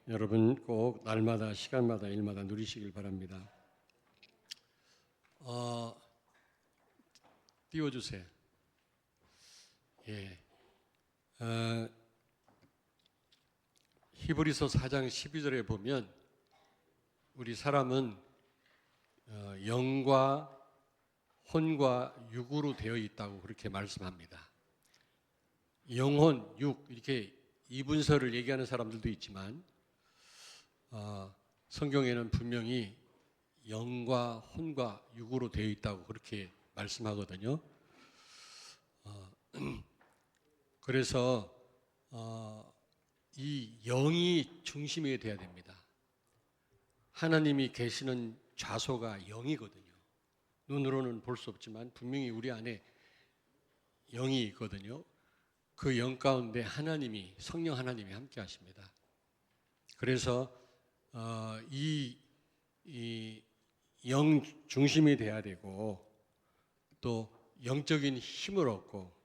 여러분 꼭 날마다 시간마다 일마다 누리시길 바랍니다. 띄워주세요. 예. 히브리서 4장 12절에 보면 우리 사람은 영과 혼과 육으로 되어 있다고 그렇게 말씀합니다. 영혼, 육 이렇게 이분서를 얘기하는 사람들도 있지만 성경에는 분명히 영과 혼과 육으로 되어 있다고 그렇게 말씀하거든요. 그래서 이 영이 중심이 되어야 됩니다. 하나님이 계시는 좌소가 영이거든요. 눈으로는 볼 수 없지만 분명히 우리 안에 영이 있거든요. 그 영 가운데 하나님이, 성령 하나님이 함께 하십니다. 그래서 이 영 중심이 돼야 되고 또 영적인 힘을 얻고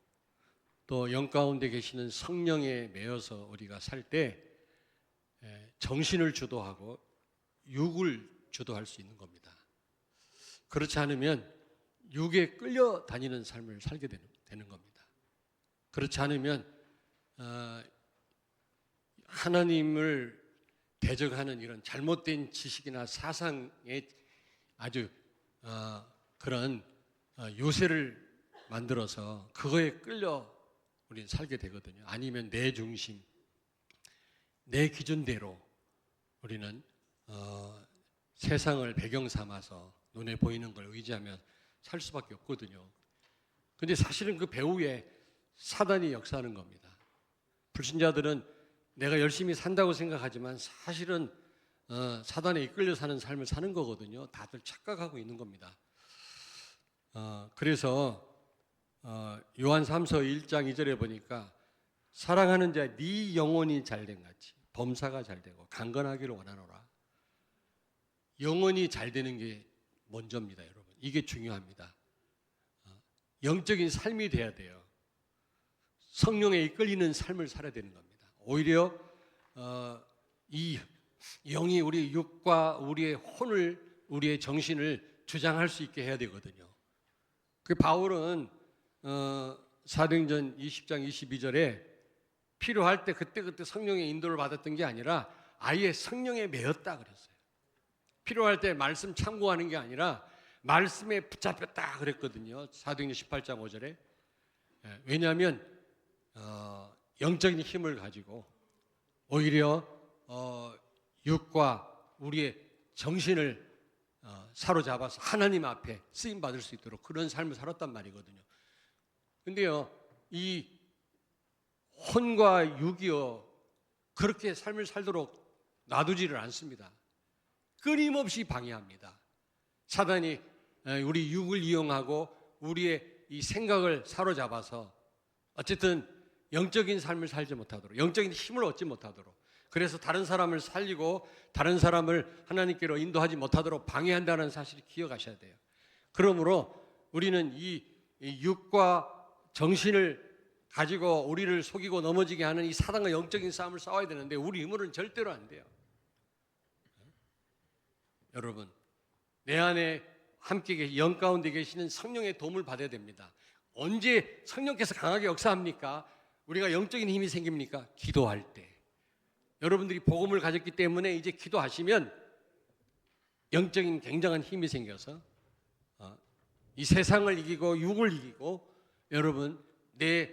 또 영 가운데 계시는 성령에 매여서 우리가 살 때 정신을 주도하고 육을 주도할 수 있는 겁니다. 그렇지 않으면 육에 끌려다니는 삶을 살게 되는 겁니다. 그렇지 않으면 하나님을 대적하는 이런 잘못된 지식이나 사상에 아주 그런 요새를 만들어서 그거에 끌려 우리는 살게 되거든요. 아니면 내 중심, 내 기준대로 우리는 세상을 배경 삼아서 눈에 보이는 걸 의지하며 살 수밖에 없거든요. 근데 사실은 그 배후에 사단이 역사하는 겁니다. 불신자들은 내가 열심히 산다고 생각하지만 사실은 사단에 이끌려 사는 삶을 사는 거거든요. 다들 착각하고 있는 겁니다. 그래서 요한 3서 1장 2절에 보니까 사랑하는 자 네 영혼이 잘된 같이 범사가 잘되고 강건하기를 원하노라. 영혼이 잘되는 게 먼저입니다, 여러분. 이게 중요합니다. 영적인 삶이 돼야 돼요. 성령에 이끌리는 삶을 살아야 되는 겁니다. 오히려 이 영이 우리 육과 우리의 혼을, 우리의 정신을 주장할 수 있게 해야 되거든요. 그 바울은 사도행전 20장 22절에 필요할 때 그때그때 성령의 인도를 받았던 게 아니라 아예 성령에 매였다 그랬어요. 필요할 때 말씀 참고하는 게 아니라 말씀에 붙잡혔다 그랬거든요. 사도행전 18장 5절에. 왜냐하면 영적인 힘을 가지고 오히려 육과 우리의 정신을 사로잡아서 하나님 앞에 쓰임 받을 수 있도록 그런 삶을 살았단 말이거든요. 근데요, 이 혼과 육이요 그렇게 삶을 살도록 놔두지를 않습니다. 끊임없이 방해합니다. 사단이 우리 육을 이용하고 우리의 이 생각을 사로잡아서 어쨌든 영적인 삶을 살지 못하도록, 영적인 힘을 얻지 못하도록, 그래서 다른 사람을 살리고 다른 사람을 하나님께로 인도하지 못하도록 방해한다는 사실을 기억하셔야 돼요. 그러므로 우리는 이 육과 정신을 가지고 우리를 속이고 넘어지게 하는 이 사단과 영적인 싸움을 싸워야 되는데 우리 힘으로는 절대로 안 돼요. 여러분, 내 안에 함께 영 가운데 계시는 성령의 도움을 받아야 됩니다. 언제 성령께서 강하게 역사합니까? 우리가 영적인 힘이 생깁니까? 기도할 때. 여러분들이 복음을 가졌기 때문에 이제 기도하시면 영적인 굉장한 힘이 생겨서 이 세상을 이기고 육을 이기고 여러분 내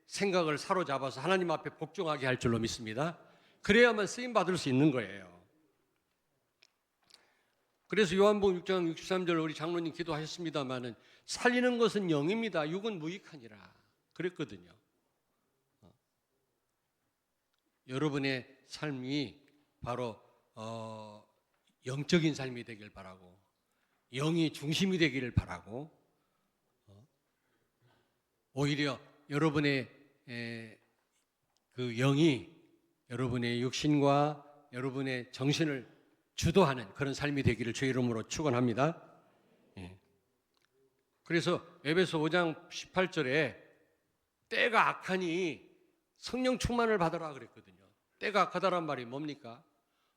생각을 사로잡아서 하나님 앞에 복종하게 할 줄로 믿습니다. 그래야만 쓰임 받을 수 있는 거예요. 그래서 요한복음 6장 63절 우리 장로님 기도하셨습니다마는 살리는 것은 영입니다. 육은 무익하니라 그랬거든요. 여러분의 삶이 바로 영적인 삶이 되길 바라고 영이 중심이 되기를 바라고 오히려 여러분의 그 영이 여러분의 육신과 여러분의 정신을 주도하는 그런 삶이 되기를 주의 이름으로 축원합니다. 그래서 에베소 5장 18절에 때가 악하니 성령 충만을 받으라 그랬거든요. 때가 가다란 말이 뭡니까?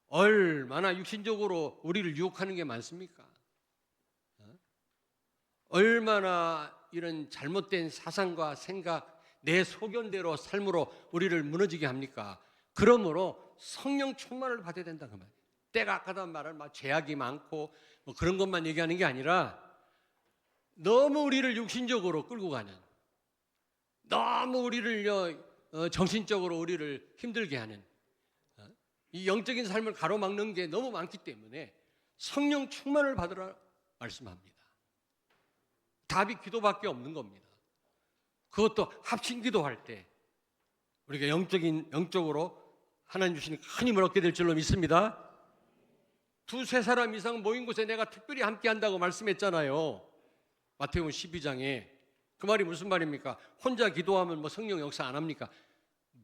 얼마나 육신적으로 우리를 유혹하는 게 많습니까? 얼마나 이런 잘못된 사상과 생각, 내 소견대로 삶으로 우리를 무너지게 합니까? 그러므로 성령 충만을 받아야 된다 그 말이에요. 때가 악하다는 말은 막 죄악이 많고 뭐 그런 것만 얘기하는 게 아니라 너무 우리를 육신적으로 끌고 가는, 너무 우리를 정신적으로 우리를 힘들게 하는 이 영적인 삶을 가로막는 게 너무 많기 때문에 성령 충만을 받으라 말씀합니다. 답이 기도밖에 없는 겁니다. 그것도 합심 기도할 때 우리가 영적으로 하나님 주시는 큰 힘을 얻게 될 줄로 믿습니다. 두세 사람 이상 모인 곳에 내가 특별히 함께 한다고 말씀했잖아요. 마태복음 12장에. 그 말이 무슨 말입니까? 혼자 기도하면 뭐 성령 역사 안 합니까?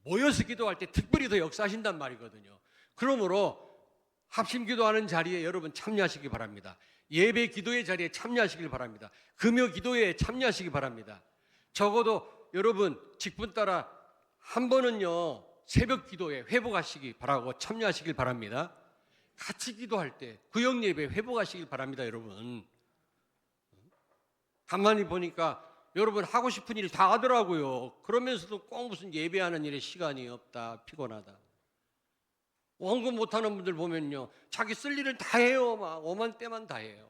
모여서 기도할 때 특별히 더 역사하신단 말이거든요. 그러므로 합심 기도하는 자리에 여러분 참여하시기 바랍니다. 예배 기도의 자리에 참여하시길 바랍니다. 금요 기도에 참여하시기 바랍니다. 적어도 여러분 직분 따라 한 번은요 새벽 기도에 회복하시기 바라고 참여하시길 바랍니다. 같이 기도할 때 구역 예배 회복하시길 바랍니다. 여러분 가만히 보니까 여러분 하고 싶은 일 다 하더라고요. 그러면서도 꼭 무슨 예배하는 일에 시간이 없다, 피곤하다. 원금 못하는 분들 보면요 자기 쓸 일을 다 해요. 막 오만 때만 다 해요.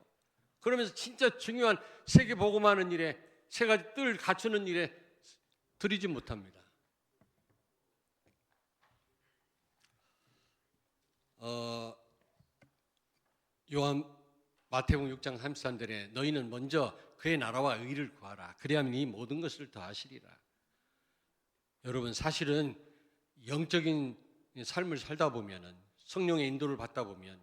그러면서 진짜 중요한 세계 복음하는 일에 세 가지 뜰 갖추는 일에 들이지 못합니다. 마태복음 6장 33절에 너희는 먼저 그의 나라와 의를 구하라. 그리하면 이 모든 것을 더하시리라. 여러분 사실은 영적인 삶을 살다 보면은 성령의 인도를 받다 보면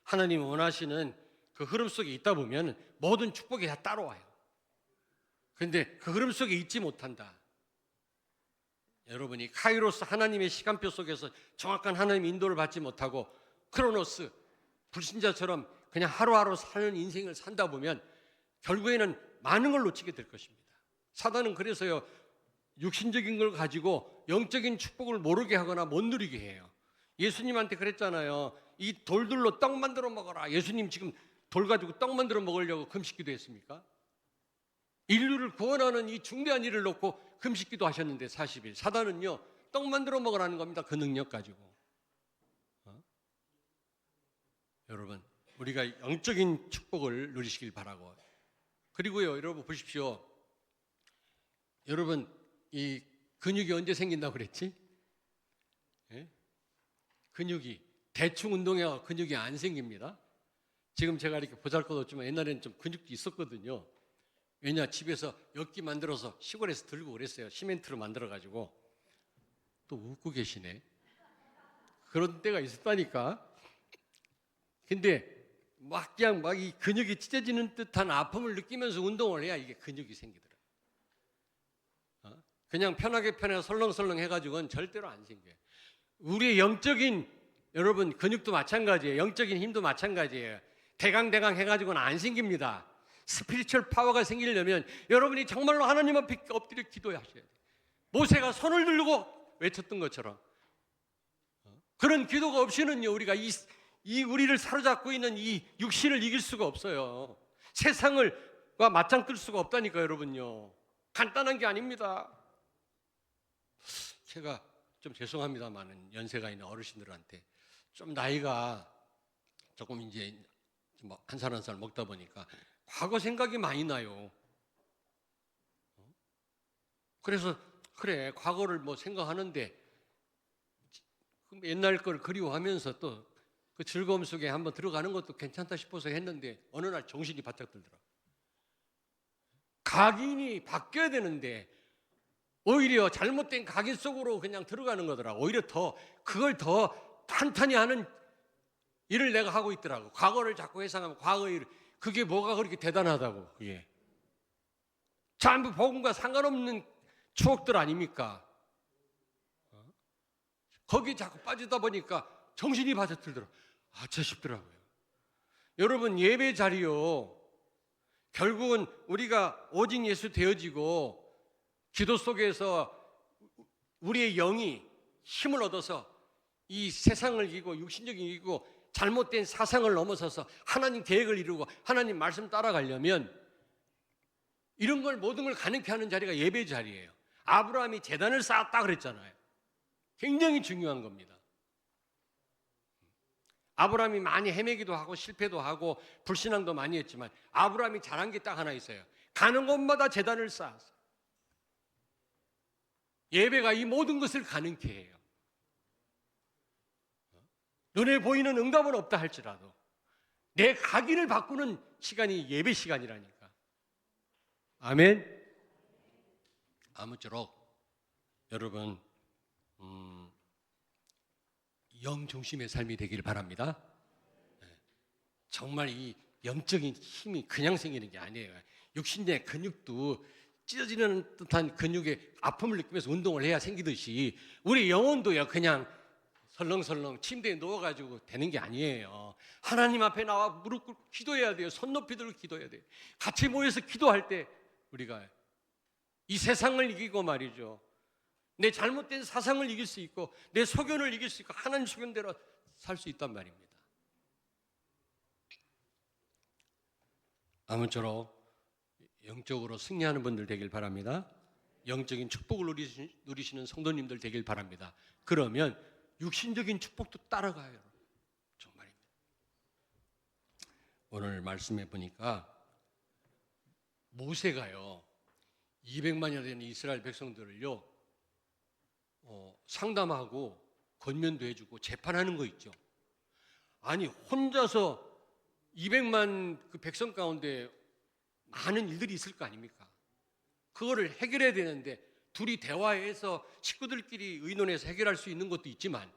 하나님 원하시는 그 흐름 속에 있다 보면 모든 축복이 다 따라와요. 그런데 그 흐름 속에 있지 못한다. 여러분이 카이로스 하나님의 시간표 속에서 정확한 하나님의 인도를 받지 못하고 크로노스 불신자처럼 그냥 하루하루 사는 인생을 산다 보면 결국에는 많은 걸 놓치게 될 것입니다. 사단은 그래서요 육신적인 걸 가지고 영적인 축복을 모르게 하거나 못 누리게 해요. 예수님한테 그랬잖아요. 이 돌들로 떡 만들어 먹어라. 예수님 지금 돌 가지고 떡 만들어 먹으려고 금식기도 했습니까? 인류를 구원하는 이 중대한 일을 놓고 금식기도 하셨는데 40일. 사단은요 떡 만들어 먹으라는 겁니다. 그 능력 가지고. 여러분 우리가 영적인 축복을 누리시길 바라고. 그리고요 여러분 보십시오. 여러분 이 근육이 언제 생긴다고 그랬지? 예? 근육이 대충 운동해야 근육이 안 생깁니다. 지금 제가 이렇게 보잘것없지만 옛날에는 좀 근육도 있었거든요. 왜냐 집에서 엿기 만들어서 시골에서 들고 그랬어요. 시멘트로 만들어가지고. 또 웃고 계시네. 그런 때가 있었다니까. 근데 그냥 이 근육이 찢어지는 듯한 아픔을 느끼면서 운동을 해야 이게 근육이 생기더라. 그냥 편하게 설렁설렁 해가지고는 절대로 안 생겨요. 우리의 영적인 여러분 근육도 마찬가지예요. 영적인 힘도 마찬가지예요. 대강대강 해가지고는 안 생깁니다. 스피리추얼 파워가 생기려면 여러분이 정말로 하나님 앞에 엎드려 기도하셔야 돼요. 모세가 손을 들고 외쳤던 것처럼 그런 기도가 없이는요 우리가 이 우리를 사로잡고 있는 이 육신을 이길 수가 없어요. 세상과 맞짱 뜰 수가 없다니까요. 여러분요 간단한 게 아닙니다. 제가 좀 죄송합니다만은 연세가 있는 어르신들한테 좀 나이가 조금 이제 한 살 한 살 먹다 보니까 과거 생각이 많이 나요. 그래서 그래 과거를 뭐 생각하는데 옛날 걸 그리워하면서 또 그 즐거움 속에 한번 들어가는 것도 괜찮다 싶어서 했는데 어느 날 정신이 바짝 들더라고요. 각인이 바뀌어야 되는데 오히려 잘못된 각인 속으로 그냥 들어가는 거더라고. 오히려 그걸 더 탄탄히 하는 일을 내가 하고 있더라고. 과거를 자꾸 회상하면 과거의 일, 그게 뭐가 그렇게 대단하다고. 그게 전부 복음과 상관없는 추억들 아닙니까? 거기에 자꾸 빠지다 보니까 정신이 바짝 들더라고. 싶더라고요. 여러분 예배 자리요 결국은 우리가 오직 예수 되어지고 기도 속에서 우리의 영이 힘을 얻어서 이 세상을 이기고 육신적인 이기고 잘못된 사상을 넘어서서 하나님 계획을 이루고 하나님 말씀 따라가려면 이런 걸 모든 걸 가능케 하는 자리가 예배 자리예요. 아브라함이 제단을 쌓았다 그랬잖아요. 굉장히 중요한 겁니다. 아브라함이 많이 헤매기도 하고 실패도 하고 불신앙도 많이 했지만 아브라함이 잘한 게 딱 하나 있어요. 가는 곳마다 제단을 쌓았어요. 예배가 이 모든 것을 가능케 해요. 눈에 보이는 응답은 없다 할지라도 내 가기를 바꾸는 시간이 예배 시간이라니까. 아멘. 아무쪼록 여러분 영 중심의 삶이 되길 바랍니다. 정말 이 영적인 힘이 그냥 생기는 게 아니에요. 육신의 근육도 찢어지는 듯한 근육의 아픔을 느끼면서 운동을 해야 생기듯이 우리 영혼도요 그냥 설렁설렁 침대에 누워가지고 되는 게 아니에요. 하나님 앞에 나와 무릎 꿇고 기도해야 돼요. 손 높이 들고 기도해야 돼요. 같이 모여서 기도할 때 우리가 이 세상을 이기고 말이죠, 내 잘못된 사상을 이길 수 있고 내 소견을 이길 수 있고 하나님 소견대로 살 수 있단 말입니다. 아무쪼록 영적으로 승리하는 분들 되길 바랍니다. 영적인 축복을 누리시는 성도님들 되길 바랍니다. 그러면 육신적인 축복도 따라가요. 정말입니다. 오늘 말씀해 보니까 모세가요 200만이나 되는 이스라엘 백성들을요 상담하고 권면도 해주고 재판하는 거 있죠. 아니 혼자서 200만 그 백성 가운데 많은 일들이 있을 거 아닙니까? 그거를 해결해야 되는데 둘이 대화해서 식구들끼리 의논해서 해결할 수 있는 것도 있지만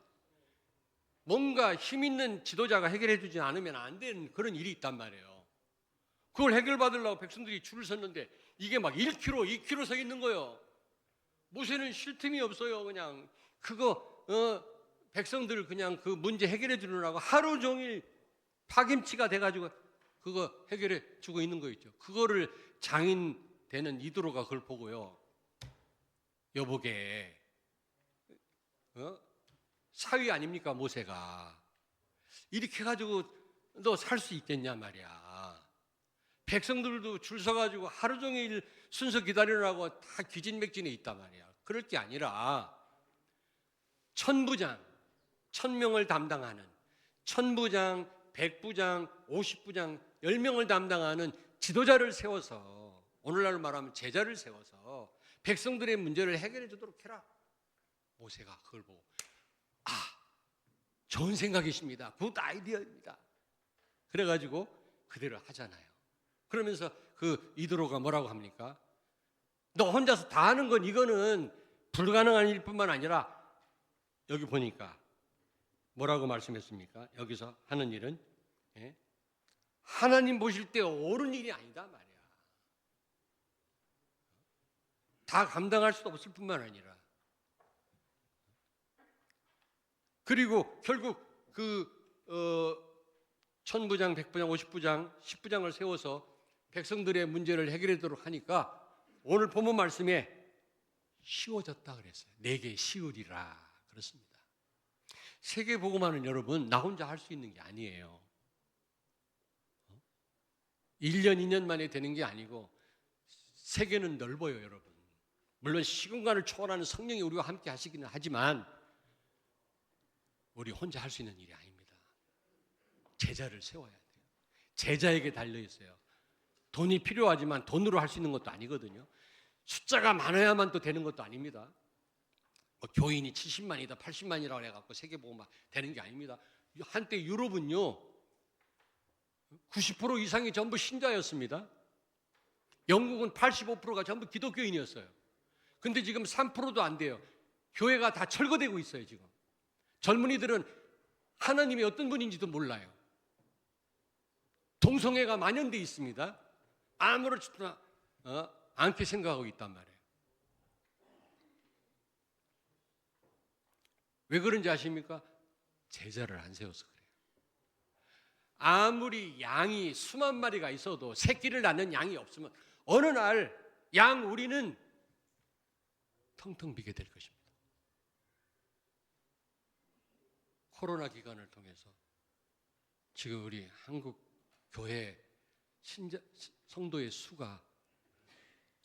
뭔가 힘 있는 지도자가 해결해 주지 않으면 안 되는 그런 일이 있단 말이에요. 그걸 해결받으려고 백성들이 줄을 섰는데 이게 막 1km, 2km 서 있는 거예요. 모세는 쉴 틈이 없어요. 그냥 그거 백성들 그냥 그 문제 해결해 주느라고 하루 종일 파김치가 돼가지고 그거 해결해 주고 있는 거 있죠. 그거를 장인 되는 이드로가 그걸 보고요, 여보게 사위 아닙니까 모세가, 이렇게 해가지고 너 살 수 있겠냐 말이야. 백성들도 줄 서가지고 하루 종일 순서 기다리느라고 다 기진맥진해 있단 말이야. 그럴 게 아니라 천부장, 1000명을 담당하는 천부장, 100부장, 50부장, 10명을 담당하는 지도자를 세워서, 오늘날 말하면 제자를 세워서 백성들의 문제를 해결해 주도록 해라. 모세가 그걸 보고 좋은 생각이십니다. 굿 아이디어입니다. 그래가지고 그대로 하잖아요. 그러면서 그 이드로가 뭐라고 합니까? 너 혼자서 다 하는 건 이거는 불가능한 일뿐만 아니라 여기 보니까 뭐라고 말씀했습니까? 여기서 하는 일은 하나님 보실 때 옳은 일이 아니다 말이야. 다 감당할 수도 없을 뿐만 아니라, 그리고 결국 천부장, 100부장, 50부장, 10부장을 세워서 백성들의 문제를 해결하도록 하니까 오늘 본문 말씀에 쉬워졌다 그랬어요. 내게 쉬우리라 그렇습니다. 세계 복음화는 여러분 나 혼자 할 수 있는 게 아니에요. 1년, 2년 만에 되는 게 아니고 세계는 넓어요 여러분. 물론 시공간을 초월하는 성령이 우리와 함께 하시기는 하지만 우리 혼자 할 수 있는 일이 아닙니다. 제자를 세워야 돼요. 제자에게 달려있어요. 돈이 필요하지만 돈으로 할 수 있는 것도 아니거든요. 숫자가 많아야만 또 되는 것도 아닙니다. 교인이 70만이다 80만이라고 해갖고 세계복음화 되는 게 아닙니다. 한때 유럽은요 90% 이상이 전부 신자였습니다. 영국은 85%가 전부 기독교인이었어요. 근데 지금 3%도 안 돼요. 교회가 다 철거되고 있어요 지금. 젊은이들은 하나님이 어떤 분인지도 몰라요. 동성애가 만연돼 있습니다. 아무렇지도 않게 생각하고 있단 말이에요. 왜 그런지 아십니까? 제자를 안 세워서 그래요. 아무리 양이 수만 마리가 있어도 새끼를 낳는 양이 없으면 어느 날 양 우리는 텅텅 비게 될 것입니다. 코로나 기간을 통해서 지금 우리 한국 교회 성도의 수가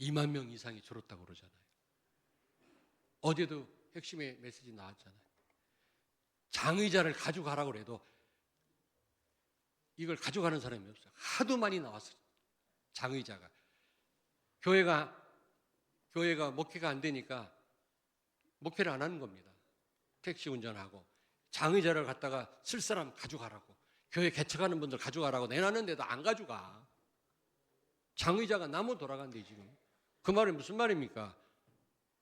2만 명 이상이 줄었다고 그러잖아요. 어제도 핵심의 메시지 나왔잖아요. 장의자를 가져가라고 해도 이걸 가져가는 사람이 없어요. 하도 많이 나왔어요. 장의자가. 교회가 목회가 안 되니까 목회를 안 하는 겁니다. 택시 운전하고 장의자를 갖다가 쓸 사람 가져가라고, 교회 개척하는 분들 가져가라고 내놨는데도 안 가져가. 장의자가 나무 돌아간대 지금. 그 말이 무슨 말입니까?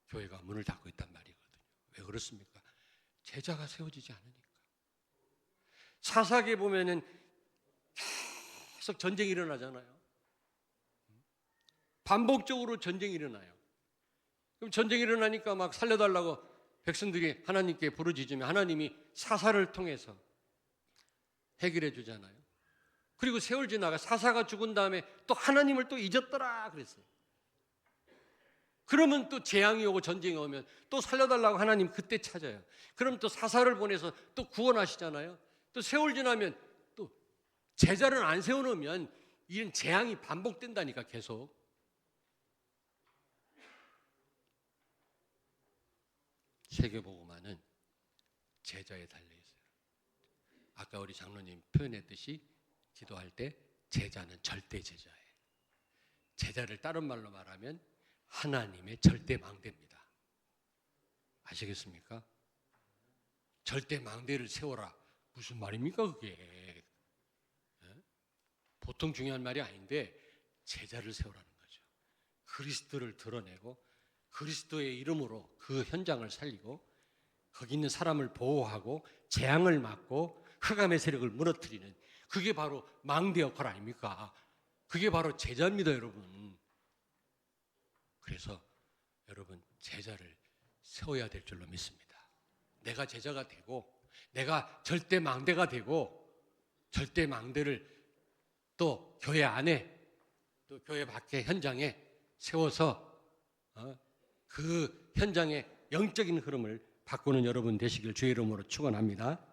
교회가 문을 닫고 있단 말이거든요. 왜 그렇습니까? 제자가 세워지지 않으니까. 사사기에 보면은 계속 전쟁이 일어나잖아요. 반복적으로 전쟁이 일어나요. 그럼 전쟁이 일어나니까 막 살려달라고 백성들이 하나님께 부르짖으면 하나님이 사사를 통해서 해결해 주잖아요. 그리고 세월 지나가 사사가 죽은 다음에 또 하나님을 또 잊었더라 그랬어요. 그러면 또 재앙이 오고 전쟁이 오면 또 살려달라고 하나님 그때 찾아요. 그럼 또 사사를 보내서 또 구원하시잖아요. 또 세월 지나면 또 제자를 안 세워놓으면 이런 재앙이 반복된다니까 계속. 세계복음화는 제자에 달려있어요. 아까 우리 장로님 표현했듯이 기도할 때 제자는 절대 제자예요. 제자를 다른 말로 말하면 하나님의 절대 망대입니다. 아시겠습니까? 절대 망대를 세워라. 무슨 말입니까 그게? 보통 중요한 말이 아닌데 제자를 세우라는 거죠. 그리스도를 드러내고 그리스도의 이름으로 그 현장을 살리고 거기 있는 사람을 보호하고 재앙을 막고 흑암의 세력을 무너뜨리는, 그게 바로 망대 역할 아닙니까? 그게 바로 제자입니다, 여러분. 그래서 여러분 제자를 세워야 될 줄로 믿습니다. 내가 제자가 되고 내가 절대 망대가 되고 절대 망대를 또 교회 안에 또 교회 밖에 현장에 세워서 그 현장의 영적인 흐름을 바꾸는 여러분 되시길 주의 이름으로 축원합니다.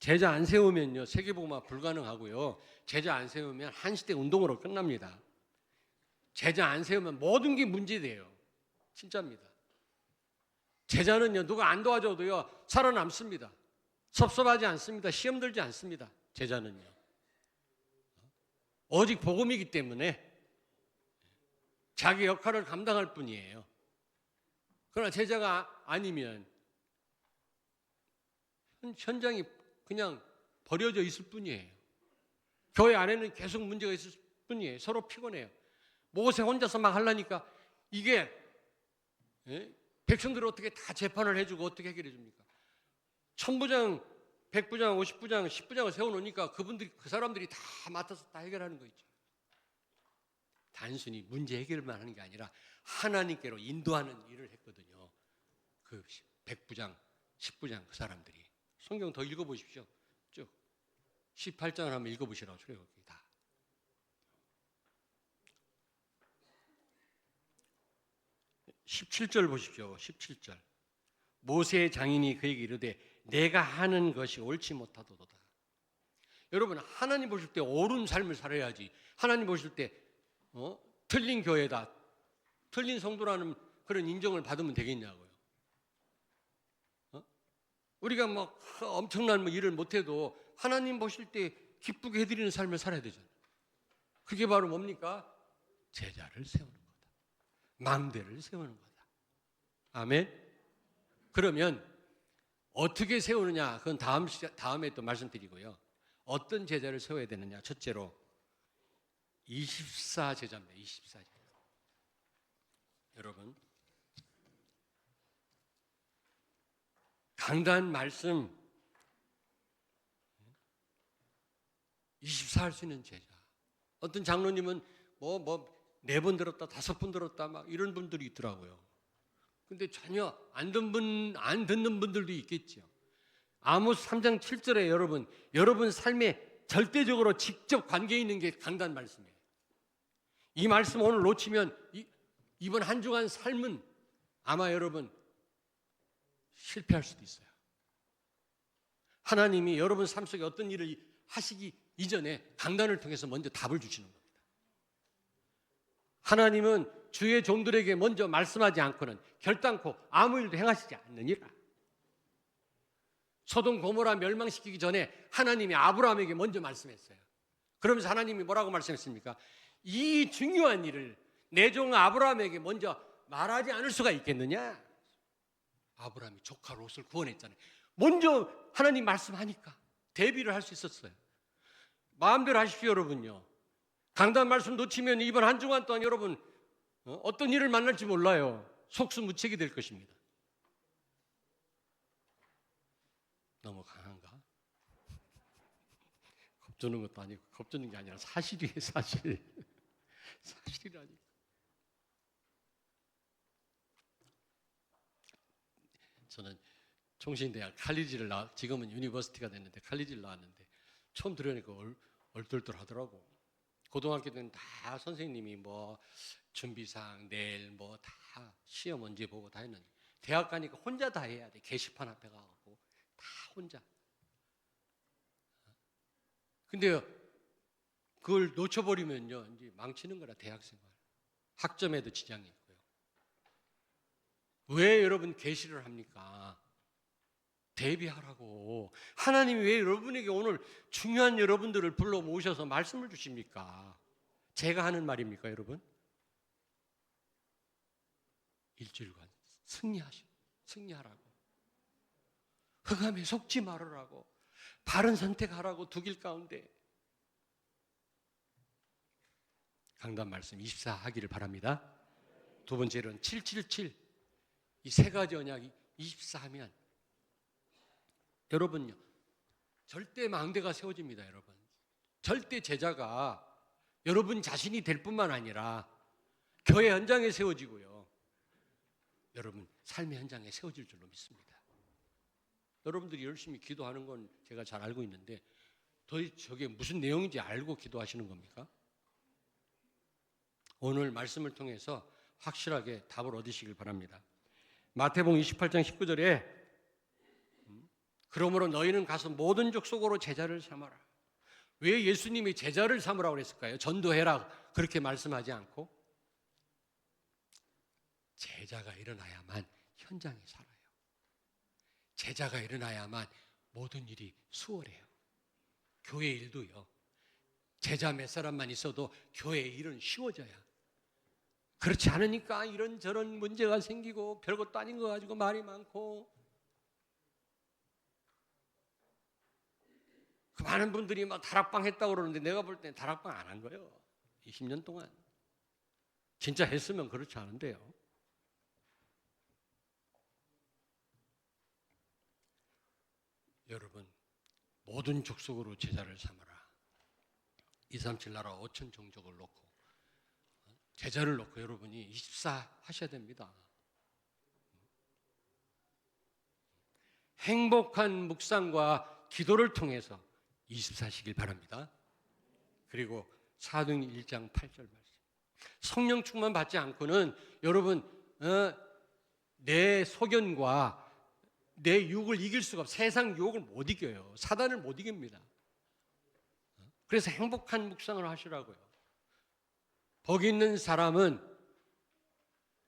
제자 안 세우면요 세계복음화 불가능하고요. 제자 안 세우면 한시대 운동으로 끝납니다. 제자 안 세우면 모든 게 문제돼요. 진짜입니다. 제자는요 누가 안 도와줘도요 살아남습니다. 섭섭하지 않습니다. 시험 들지 않습니다. 제자는요 오직 복음이기 때문에 자기 역할을 감당할 뿐이에요. 그러나 제자가 아니면 현장이 그냥 버려져 있을 뿐이에요. 교회 안에는 계속 문제가 있을 뿐이에요. 서로 피곤해요. 모세 혼자서 막 하려니까 이게 백성들을 어떻게 다 재판을 해주고 어떻게 해결해 줍니까? 1000부장, 100부장, 50부장, 10부장을 세워놓으니까 그 사람들이 다 맡아서 다 해결하는 거 있죠. 단순히 문제 해결만 하는 게 아니라 하나님께로 인도하는 일을 했거든요. 그 100부장, 10부장 그 사람들이. 성경 더 읽어보십시오. 쭉 18장을 한번 읽어보시라고 출애굽기다. 17절 보십시오. 17절. 모세의 장인이 그에게 이르되 내가 하는 것이 옳지 못하도다. 여러분 하나님 보실 때 옳은 삶을 살아야지. 하나님 보실 때 틀린 교회다, 틀린 성도라는 그런 인정을 받으면 되겠냐고요. 우리가 막 엄청난 일을 못해도 하나님 보실 때 기쁘게 해드리는 삶을 살아야 되잖아요. 그게 바로 뭡니까? 제자를 세우는 거다. 망대를 세우는 거다. 아멘. 그러면 어떻게 세우느냐? 그건 다음에 또 말씀드리고요. 어떤 제자를 세워야 되느냐? 첫째로 24제자입니다. 24제자. 여러분 강단 말씀 24 할 수 있는 제자. 어떤 장로님은 4번 들었다 5번 들었다 막 이런 분들이 있더라고요. 근데 전혀 안 듣는 분들도 있겠죠. 아모스 3장 7절에 여러분 삶에 절대적으로 직접 관계 있는 게 강단 말씀이에요. 이 말씀 오늘 놓치면 이번 한 주간 삶은 아마 여러분 실패할 수도 있어요. 하나님이 여러분 삶 속에 어떤 일을 하시기 이전에 강단을 통해서 먼저 답을 주시는 겁니다. 하나님은 주의 종들에게 먼저 말씀하지 않고는 결단코 아무 일도 행하시지 않느니라. 소돔 고모라 멸망시키기 전에 하나님이 아브라함에게 먼저 말씀했어요. 그러면서 하나님이 뭐라고 말씀했습니까? 이 중요한 일을 내 종 아브라함에게 먼저 말하지 않을 수가 있겠느냐? 아브라함이 조카 롯을 구원했잖아요. 먼저 하나님 말씀하니까 대비를 할 수 있었어요. 마음대로 하십시오, 여러분요. 강단 말씀 놓치면 이번 한 주간 동안 여러분 어떤 일을 만날지 몰라요. 속수무책이 될 것입니다. 너무 강한가? 겁주는 것도 아니고 겁주는 게 아니라 사실이에요, 사실. 사실이라니까. 저는 총신대학 칼리지를 지금은 유니버시티가 됐는데 칼리지를 나왔는데 처음 들으니까 얼떨떨하더라고. 고등학교 때는 다 선생님이 뭐 준비사항 내일 뭐 다 시험 언제 보고 다 했는데 대학 가니까 혼자 다 해야 돼. 게시판 앞에 가고 다 혼자. 근데 그걸 놓쳐버리면요 이제 망치는 거라. 대학생활 학점에도 지장이 있고요. 왜 여러분 계시를 합니까? 대비하라고. 하나님이 왜 여러분에게 오늘 중요한 여러분들을 불러 모셔서 말씀을 주십니까? 제가 하는 말입니까, 여러분? 일주일간 승리하라고. 흑암에 속지 말으라고. 바른 선택하라고. 두 길 가운데. 강단 말씀 24 하기를 바랍니다. 두 번째로는 777. 이 세 가지 언약이 24 하면 여러분요, 절대 망대가 세워집니다, 여러분. 절대 제자가 여러분 자신이 될 뿐만 아니라 교회 현장에 세워지고요. 여러분 삶의 현장에 세워질 줄로 믿습니다. 여러분들이 열심히 기도하는 건 제가 잘 알고 있는데 도대체 저게 무슨 내용인지 알고 기도하시는 겁니까? 오늘 말씀을 통해서 확실하게 답을 얻으시길 바랍니다. 마태복음 28장 19절에 그러므로 너희는 가서 모든 족속으로 제자를 삼아라. 왜 예수님이 제자를 삼으라고 그랬을까요? 전도해라 그렇게 말씀하지 않고 제자가 일어나야만 현장에 살아요. 제자가 일어나야만 모든 일이 수월해요. 교회 일도요. 제자 몇 사람만 있어도 교회 일은 쉬워져요. 그렇지 않으니까 이런저런 문제가 생기고 별것도 아닌 거 가지고 말이 많고 그 많은 분들이 막 다락방 했다고 그러는데 내가 볼 때는 다락방 안 한 거예요. 20년 동안. 진짜 했으면 그렇지 않은데요. 여러분 모든 족속으로 제자를 삼아라. 237 나라 5천 종족을 놓고 제자를 놓고 여러분이 24 하셔야 됩니다. 행복한 묵상과 기도를 통해서 24시길 바랍니다. 그리고 사도행 1장 8절 말씀. 성령 충만 받지 않고는 여러분 내 소견과 내 육을 이길 수가 없어요. 세상 유혹을 못 이겨요. 사단을 못 이깁니다. 그래서 행복한 묵상을 하시라고요. 복 있는 사람은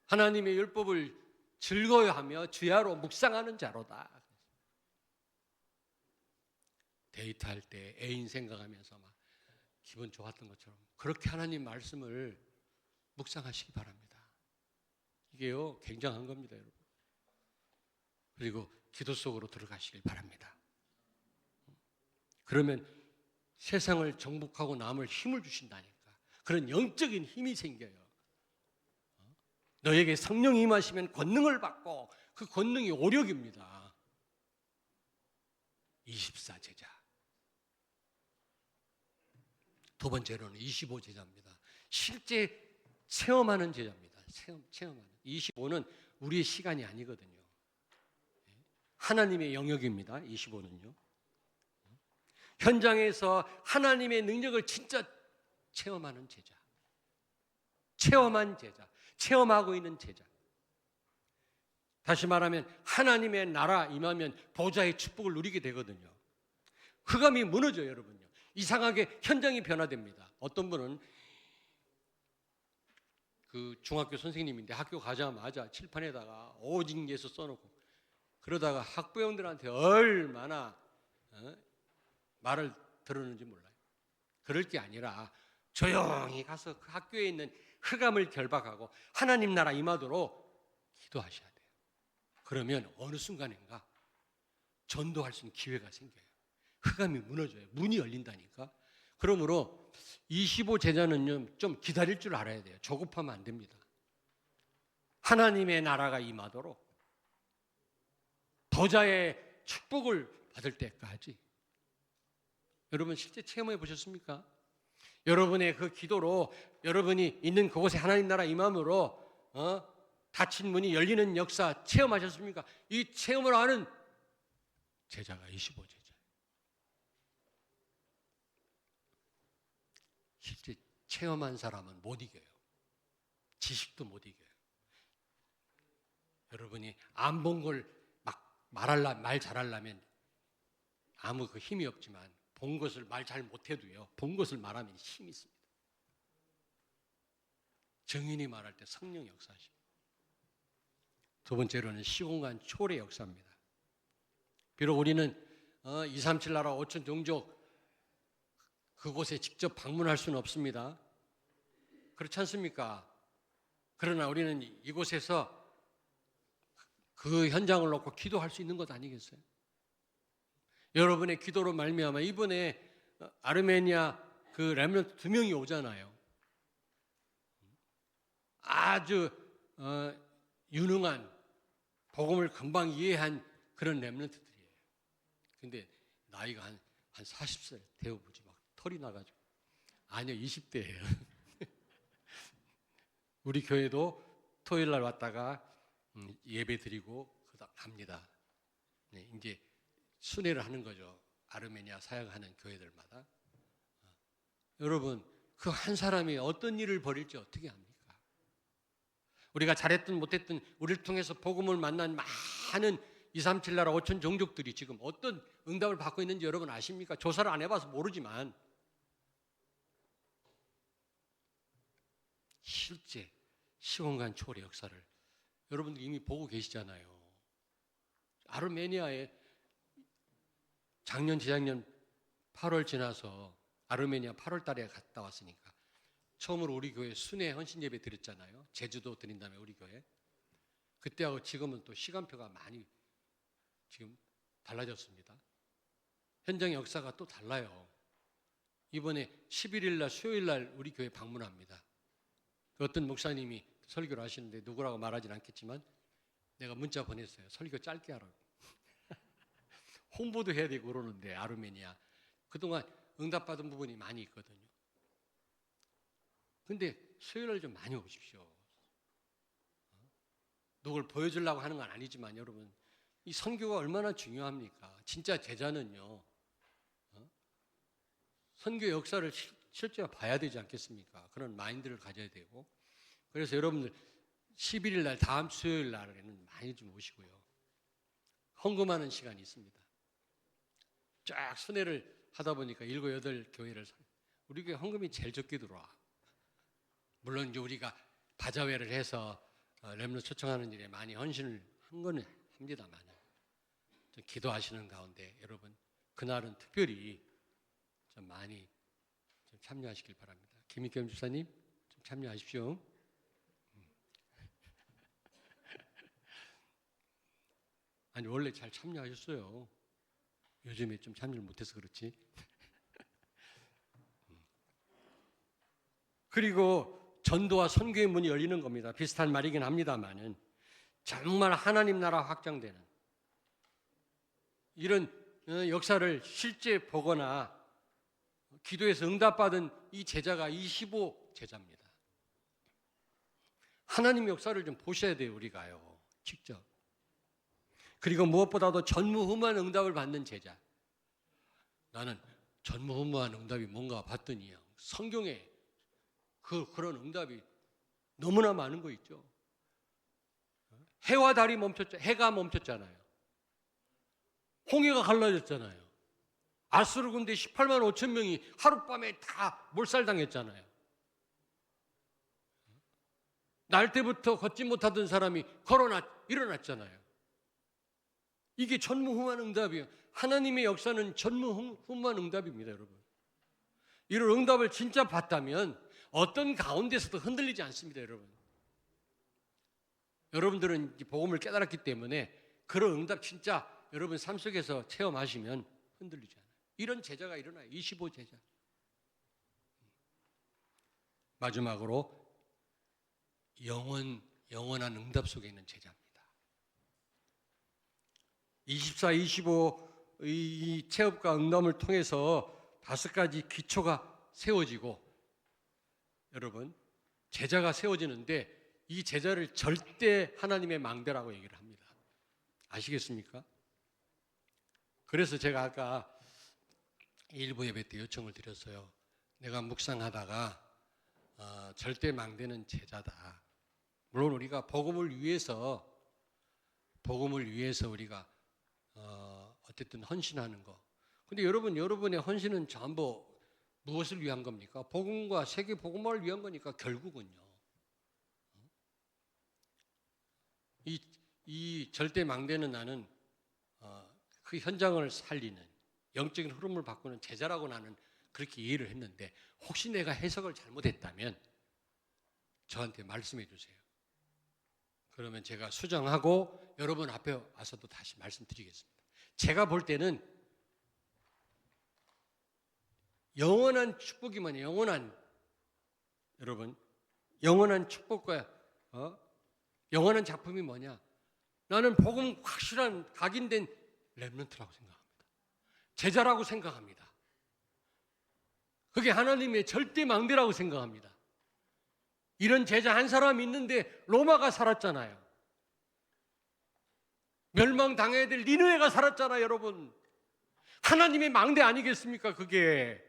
하나님의 율법을 즐거워하며 주야로 묵상하는 자로다. 데이트할 때 애인 생각하면서 막 기분 좋았던 것처럼 그렇게 하나님 말씀을 묵상하시기 바랍니다. 이게요 굉장한 겁니다, 여러분. 그리고 기도 속으로 들어가시길 바랍니다. 그러면 세상을 정복하고 남을 힘을 주신다니까. 그런 영적인 힘이 생겨요. 너에게 성령이 임하시면 권능을 받고 그 권능이 오력입니다. 24 제자. 두 번째로는 25 제자입니다. 실제 체험하는 제자입니다. 체험하는. 25는 우리의 시간이 아니거든요. 하나님의 영역입니다. 25는요. 현장에서 하나님의 능력을 진짜 체험하는 제자. 체험한 제자. 체험하고 있는 제자. 다시 말하면 하나님의 나라 임하면 보좌의 축복을 누리게 되거든요. 흑암이 무너져요, 여러분요. 이상하게 현장이 변화됩니다. 어떤 분은 그 중학교 선생님인데 학교 가자마자 칠판에다가 오직 예수 써놓고 그러다가 학부형들한테 얼마나 말을 들었는지 몰라요. 그럴 게 아니라 조용히 가서 그 학교에 있는 흑암을 결박하고 하나님 나라 임하도록 기도하셔야 돼요. 그러면 어느 순간인가 전도할 수 있는 기회가 생겨요. 흑암이 무너져요. 문이 열린다니까. 그러므로 25 제자는요, 좀 기다릴 줄 알아야 돼요. 조급하면 안 됩니다. 하나님의 나라가 임하도록 보좌의 축복을 받을 때까지. 여러분 실제 체험해 보셨습니까? 여러분의 그 기도로 여러분이 있는 그곳에 하나님 나라 임함으로 닫힌 문이 열리는 역사 체험하셨습니까? 이 체험을 하는 제자가 25제자예요. 실제 체험한 사람은 못 이겨요. 지식도 못 이겨요. 여러분이 안 본 걸 막 말 잘하려면 아무 그 힘이 없지만 본 것을 말 잘 못해도요, 본 것을 말하면 힘이 있습니다. 증인이 말할 때 성령 역사하십니다. 두 번째로는 시공간 초월의 역사입니다. 비록 우리는 237 나라 5천 종족 그곳에 직접 방문할 수는 없습니다. 그렇지 않습니까? 그러나 우리는 이곳에서 그 현장을 놓고 기도할 수 있는 것 아니겠어요? 여러분의 기도로 말미암아 이번에 아르메니아 그 렘넌트 2명이 오잖아요. 아주 유능한 복음을 금방 이해한 그런 렘넌트들이에요. 근데 나이가 한 40살 되어보지 막 털이 나가지고. 아니요, 20대예요. 우리 교회도 토요일 날 왔다가 예배 드리고 그다음 갑니다. 네, 이제 순회를 하는 거죠. 아르메니아 사역하는 교회들마다. 여러분, 그 한 사람이 어떤 일을 벌일지 어떻게 합니까? 우리가 잘했든 못했든 우리를 통해서 복음을 만난 많은 237 나라 5천 종족들이 지금 어떤 응답을 받고 있는지 여러분 아십니까? 조사를 안 해봐서 모르지만 실제 시공간 초월의 역사를 여러분들 이미 보고 계시잖아요. 아르메니아에 작년, 재작년 8월 지나서 아르메니아 8월 달에 갔다 왔으니까 처음으로 우리 교회 순회 헌신 예배 드렸잖아요. 제주도 드린 다음에 우리 교회. 그때하고 지금은 또 시간표가 많이 지금 달라졌습니다. 현장 역사가 또 달라요. 이번에 11일 날 수요일 날 우리 교회 방문합니다. 어떤 목사님이 설교를 하시는데 누구라고 말하진 않겠지만 내가 문자 보냈어요. 설교 짧게 하라고. 홍보도 해야 되고 그러는데 아르메니아. 그동안 응답받은 부분이 많이 있거든요. 근데 수요일날 좀 많이 오십시오. 누굴 보여주려고 하는 건 아니지만 여러분 이 선교가 얼마나 중요합니까? 진짜 제자는요. 선교 역사를 실제 봐야 되지 않겠습니까? 그런 마인드를 가져야 되고 그래서 여러분들 11일 날 다음 수요일 날에는 많이 좀 오시고요. 헌금하는 시간이 있습니다. 쫙 순회를 하다 보니까 7, 8 교회를 우리 교회 헌금이 제일 적게 들어와. 물론 이제 우리가 바자회를 해서 렘넌트 초청하는 일에 많이 헌신을 한 거는 합니다만 좀 기도하시는 가운데 여러분 그날은 특별히 좀 많이 좀 참여하시길 바랍니다. 김익겸 집사님 좀 참여하십시오. 아니 원래 잘 참여하셨어요. 요즘에 좀 참여를 못해서 그렇지. 그리고 전도와 선교의 문이 열리는 겁니다. 비슷한 말이긴 합니다만은 정말 하나님 나라 확장되는 이런 역사를 실제 보거나 기도에서 응답받은 이 제자가 25 제자입니다. 하나님 역사를 좀 보셔야 돼요, 우리가요. 직접. 그리고 무엇보다도 전무후무한 응답을 받는 제자. 나는 전무후무한 응답이 뭔가 봤더니 성경에 그런 응답이 너무나 많은 거 있죠. 해와 달이 멈췄죠. 해가 멈췄잖아요. 홍해가 갈라졌잖아요. 아수르 군대 18만 5천 명이 하룻밤에 다 몰살당했잖아요. 날 때부터 걷지 못하던 사람이 일어났잖아요. 이게 전무후무한 응답이에요. 하나님의 역사는 전무후무한 응답입니다, 여러분. 이런 응답을 진짜 받다면 어떤 가운데서도 흔들리지 않습니다, 여러분. 여러분들은 복음을 깨달았기 때문에 그런 응답 진짜 여러분 삶 속에서 체험하시면 흔들리지 않아요. 이런 제자가 일어나요. 25제자. 마지막으로 영원한 응답 속에 있는 제자입니다. 24, 25 이 체험과 응답을 통해서 5가지 기초가 세워지고 여러분 제자가 세워지는데 이 제자를 절대 하나님의 망대라고 얘기를 합니다. 아시겠습니까? 그래서 제가 아까 일부 예배 때 요청을 드렸어요. 내가 묵상하다가 절대 망대는 제자다. 물론 우리가 복음을 위해서 우리가 어쨌든 헌신하는 거. 근데 여러분의 헌신은 전부 무엇을 위한 겁니까? 복음과 세계 복음화를 위한 거니까 결국은요. 이 절대 망대는 나는 그 현장을 살리는 영적인 흐름을 바꾸는 제자라고 나는 그렇게 이해를 했는데 혹시 내가 해석을 잘못했다면 저한테 말씀해 주세요. 그러면 제가 수정하고 여러분 앞에 와서도 다시 말씀드리겠습니다. 제가 볼 때는 영원한 축복이면 영원한 축복과 영원한 작품이 뭐냐? 나는 복음 확실한 각인된 렘넌트라고 생각합니다. 제자라고 생각합니다. 그게 하나님의 절대 망대라고 생각합니다. 이런 제자 한 사람 있는데 로마가 살았잖아요. 멸망당해야 될 니느웨가 살았잖아요, 여러분. 하나님의 망대 아니겠습니까, 그게?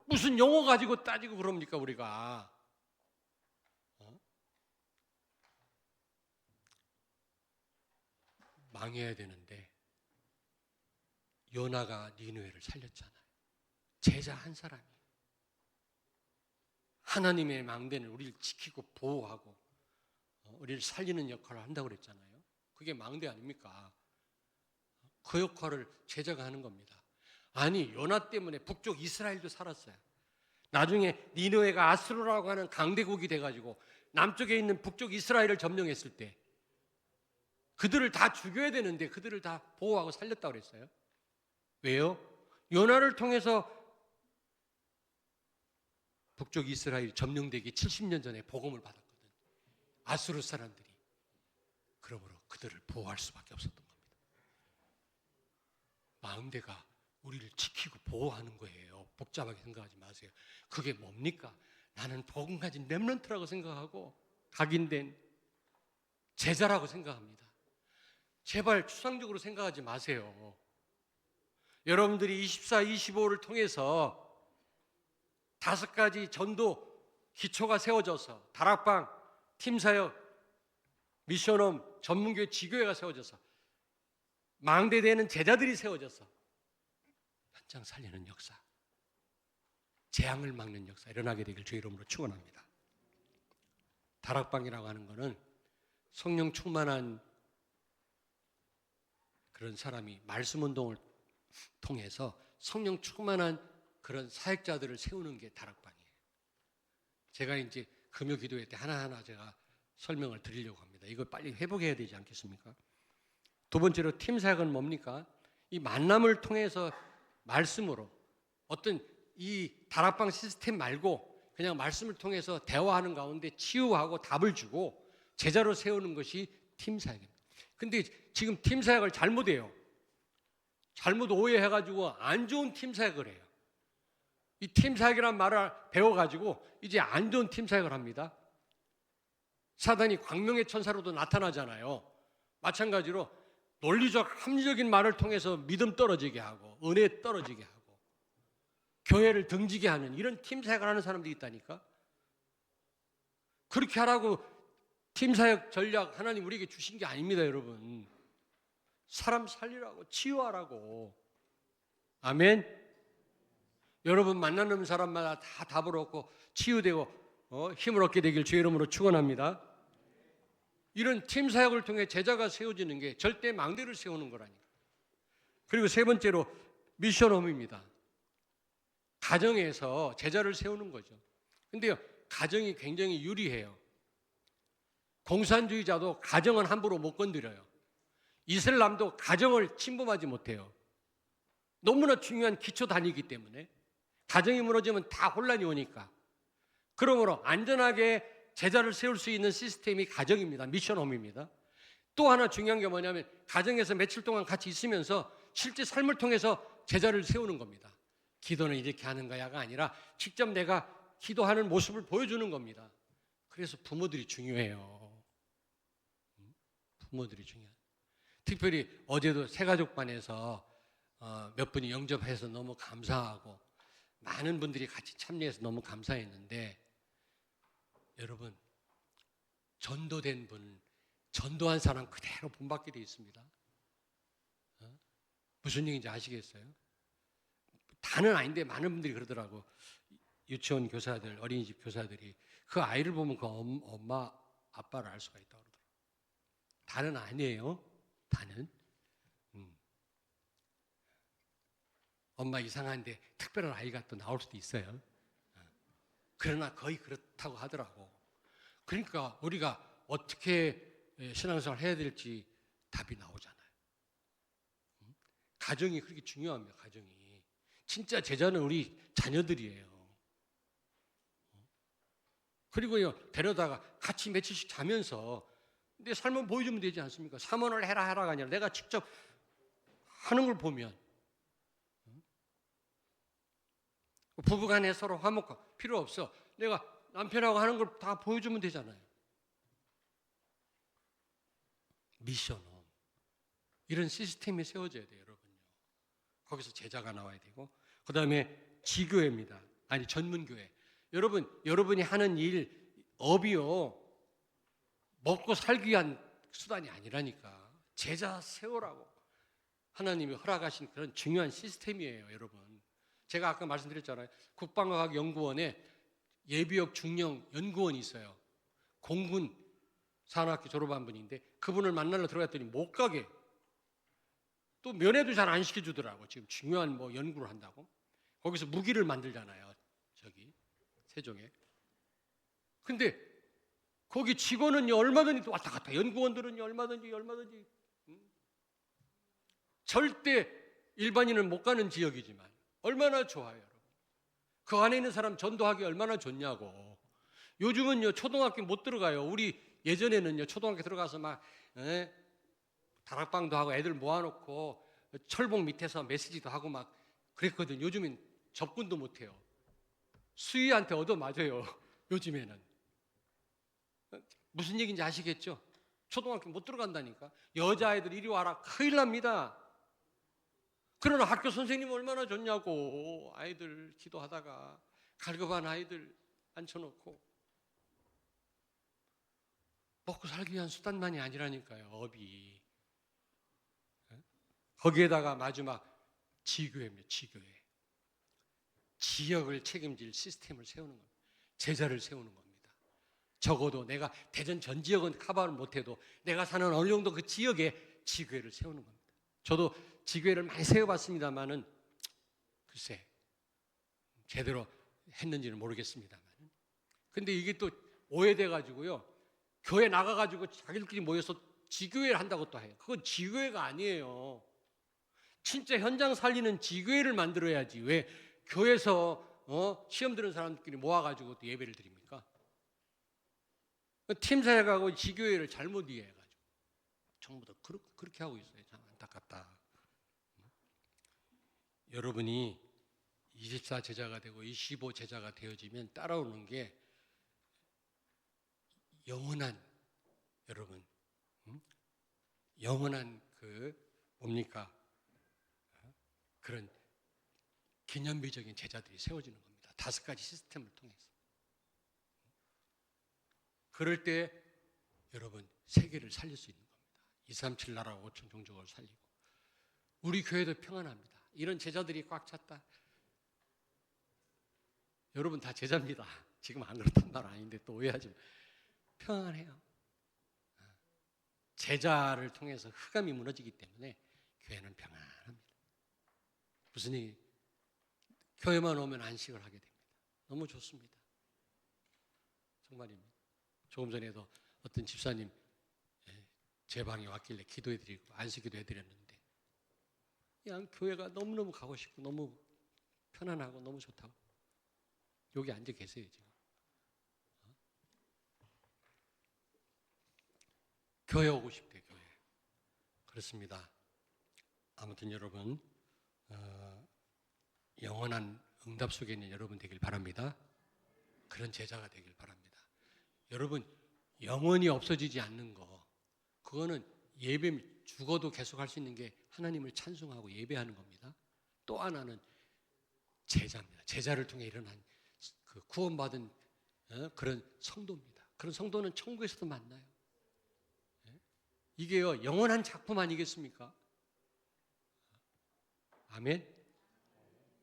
무슨 용어 가지고 따지고 그럽니까, 우리가? 망해야 되는데 요나가 니느웨를 살렸잖아요. 제자 한 사람이. 하나님의 망대는 우리를 지키고 보호하고 우리를 살리는 역할을 한다고 그랬잖아요. 그게 망대 아닙니까? 그 역할을 제자가 하는 겁니다. 아니, 요나 때문에 북쪽 이스라엘도 살았어요. 나중에 니느웨가 아수르라고 하는 강대국이 돼가지고 남쪽에 있는 북쪽 이스라엘을 점령했을 때 그들을 다 죽여야 되는데 그들을 다 보호하고 살렸다고 그랬어요. 왜요? 요나를 통해서 북쪽 이스라엘이 점령되기 70년 전에 복음을 받았거든. 아수르 사람들이. 그러므로 그들을 보호할 수밖에 없었던 겁니다. 망대가 우리를 지키고 보호하는 거예요. 복잡하게 생각하지 마세요. 그게 뭡니까? 나는 복음 가진 렘넌트라고 생각하고 각인된 제자라고 생각합니다. 제발 추상적으로 생각하지 마세요. 여러분들이 24, 25를 통해서 5가지 전도 기초가 세워져서 다락방, 팀사역, 미션홈, 전문교회, 지교회가 세워져서 망대되는 제자들이 세워져서 현장 살리는 역사, 재앙을 막는 역사 일어나게 되길 주의 이름으로 축원합니다. 다락방이라고 하는 것은 성령 충만한 그런 사람이 말씀 운동을 통해서 성령 충만한 그런 사역자들을 세우는 게 다락방이에요. 제가 이제 금요 기도회 때 하나하나 제가 설명을 드리려고 합니다. 이걸 빨리 회복해야 되지 않겠습니까? 두 번째로 팀 사역은 뭡니까? 이 만남을 통해서 말씀으로 어떤 이 다락방 시스템 말고 그냥 말씀을 통해서 대화하는 가운데 치유하고 답을 주고 제자로 세우는 것이 팀 사역입니다. 근데 지금 팀 사역을 잘못해요. 잘못 오해해가지고 안 좋은 팀 사역을 해요. 이 팀 사역이라는 말을 배워가지고 이제 안 좋은 팀 사역을 합니다. 사단이 광명의 천사로도 나타나잖아요. 마찬가지로 논리적 합리적인 말을 통해서 믿음 떨어지게 하고 은혜 떨어지게 하고 교회를 등지게 하는 이런 팀 사역을 하는 사람들이 있다니까. 그렇게 하라고 팀 사역 전략 하나님 우리에게 주신 게 아닙니다, 여러분. 사람 살리라고 치유하라고. 아멘. 여러분 만나는 사람마다 다 답을 얻고 치유되고 힘을 얻게 되길 주의 이름으로 축원합니다. 이런 팀 사역을 통해 제자가 세워지는 게 절대 망대를 세우는 거라니까. 그리고 세 번째로 미션홈입니다. 가정에서 제자를 세우는 거죠. 근데요, 가정이 굉장히 유리해요. 공산주의자도 가정은 함부로 못 건드려요. 이슬람도 가정을 침범하지 못해요. 너무나 중요한 기초 단위이기 때문에 가정이 무너지면 다 혼란이 오니까. 그러므로 안전하게 제자를 세울 수 있는 시스템이 가정입니다. 미션홈입니다. 또 하나 중요한 게 뭐냐면 가정에서 며칠 동안 같이 있으면서 실제 삶을 통해서 제자를 세우는 겁니다. 기도는 이렇게 하는 거야가 아니라 직접 내가 기도하는 모습을 보여주는 겁니다. 그래서 부모들이 중요해요. 부모들이 중요해요. 특별히 어제도 새가족반에서 몇 분이 영접해서 너무 감사하고 많은 분들이 같이 참여해서 너무 감사했는데 여러분 전도된 분, 전도한 사람 그대로 본받게 되어 있습니다. 무슨 얘기인지 아시겠어요? 다는 아닌데 많은 분들이 그러더라고. 유치원 교사들, 어린이집 교사들이 그 아이를 보면 그 엄마, 아빠를 알 수가 있다고 그러더라고요. 다는 아니에요. 다는. 엄마 이상한데 특별한 아이가 또 나올 수도 있어요. 그러나 거의 그렇다고 하더라고. 그러니까 우리가 어떻게 신앙생활을 해야 될지 답이 나오잖아요. 가정이 그렇게 중요합니다. 가정이. 진짜 제자는 우리 자녀들이에요. 그리고요, 데려다가 같이 며칠씩 자면서 내 삶을 보여주면 되지 않습니까? 사모를 해라가 아니라 내가 직접 하는 걸 보면 부부간에 서로 화목 필요 없어. 내가 남편하고 하는 걸 다 보여주면 되잖아요. 미션홈. 이런 시스템이 세워져야 돼요, 여러분요. 거기서 제자가 나와야 되고, 그 다음에 지교회입니다. 아니, 전문교회. 여러분이 하는 일, 업이요, 먹고 살기 위한 수단이 아니라니까. 제자 세우라고 하나님이 허락하신 그런 중요한 시스템이에요, 여러분. 제가 아까 말씀드렸잖아요. 국방과학연구원에 예비역 중령 연구원이 있어요. 공군 산업학교 졸업한 분인데 그분을 만나러 들어갔더니 못 가게. 또 면회도 잘 안 시켜주더라고. 지금 중요한 뭐 연구를 한다고. 거기서 무기를 만들잖아요. 저기 세종에. 근데 거기 직원은 얼마든지 왔다 갔다. 연구원들은 얼마든지. 절대 일반인은 못 가는 지역이지만 얼마나 좋아요, 여러분. 그 안에 있는 사람 전도하기 얼마나 좋냐고. 요즘은요, 초등학교 못 들어가요. 우리 예전에는요, 초등학교 들어가서 막 다락방도 하고 애들 모아놓고 철봉 밑에서 메시지도 하고 막 그랬거든. 요즘엔 접근도 못 해요. 수위한테 얻어맞아요. 요즘에는. 무슨 얘기인지 아시겠죠? 초등학교 못 들어간다니까. 여자아이들 이리 와라. 큰일 납니다. 그러나 학교 선생님 얼마나 좋냐고. 아이들 기도하다가 갈급한 아이들 앉혀놓고. 먹고 살기 위한 수단만이 아니라니까요. 업이. 거기에다가 마지막 지교회입니다. 지교회. 지역을 책임질 시스템을 세우는 겁니다. 제자를 세우는 겁니다. 적어도 내가 대전 전 지역은 커버를 못해도 내가 사는 어느 정도 그 지역에 지교회를 세우는 겁니다. 저도 지교회를 많이 세워봤습니다만은 글쎄 제대로 했는지는 모르겠습니다만. 근데 이게 또 오해돼가지고요. 교회 나가가지고 자기들끼리 모여서 지교회를 한다고 또 해요. 그건 지교회가 아니에요. 진짜 현장 살리는 지교회를 만들어야지. 왜 교회에서 시험 드는 사람들끼리 모아가지고 또 예배를 드립니까? 팀 사역하고 지교회를 잘못 이해해가지고 전부 다 그렇게 하고 있어요. 참 안타깝다. 여러분이 24 제자가 되고 25 제자가 되어지면 따라오는 게 영원한, 여러분, 영원한 뭡니까? 그런 기념비적인 제자들이 세워지는 겁니다. 5가지 시스템을 통해서. 그럴 때 여러분 세계를 살릴 수 있는 겁니다. 237 나라 5천 종족을 살리고 우리 교회도 평안합니다. 이런 제자들이 꽉 찼다. 여러분 다 제자입니다. 지금 안 그렇단 말 아닌데 또 오해하지 마. 평안해요. 제자를 통해서 흑암이 무너지기 때문에 교회는 평안합니다. 무슨 얘기? 교회만 오면 안식을 하게 됩니다. 너무 좋습니다. 정말입니다. 조금 전에도 어떤 집사님 제 방에 왔길래 기도해드리고 안식기도 해드렸는데 그냥 교회가 너무너무 가고 싶고 너무 편안하고 너무 좋다고 여기 앉아 계세요 지금. 교회 오고 싶대요. 교회. 그렇습니다. 아무튼 여러분 영원한 응답 속에 있는 여러분 되길 바랍니다. 그런 제자가 되길 바랍니다. 여러분 영원히 없어지지 않는 거 그거는 예배 죽어도 계속 할 수 있는 게 하나님을 찬송하고 예배하는 겁니다. 또 하나는 제자입니다. 제자를 통해 일어난 그 구원받은 그런 성도입니다. 그런 성도는 천국에서도 만나요. 이게요 영원한 작품 아니겠습니까? 아멘.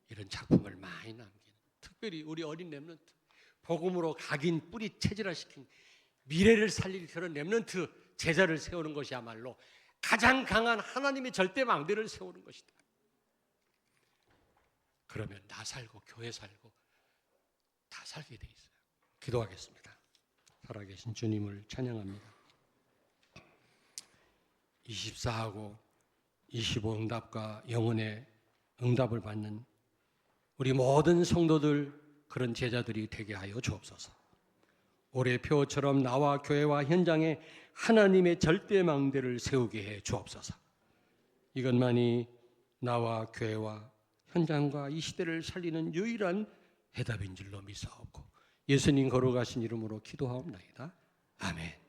이런 작품을 많이 남기는 특별히 우리 어린 렘넌트 복음으로 각인 뿌리 체질화시킨 미래를 살릴 그런 렘넌트 제자를 세우는 것이야말로 가장 강한 하나님의 절대망대를 세우는 것이다. 그러면 나 살고 교회 살고 다 살게 돼 있어요. 기도하겠습니다. 살아계신 주님을 찬양합니다. 24하고 25 응답과 영혼의 응답을 받는 우리 모든 성도들 그런 제자들이 되게 하여 주옵소서. 올해 표처럼 나와 교회와 현장에 하나님의 절대망대를 세우게 해 주옵소서. 이것만이 나와 교회와 현장과 이 시대를 살리는 유일한 해답인 줄로 믿사옵고 예수님 걸어가신 이름으로 기도하옵나이다. 아멘.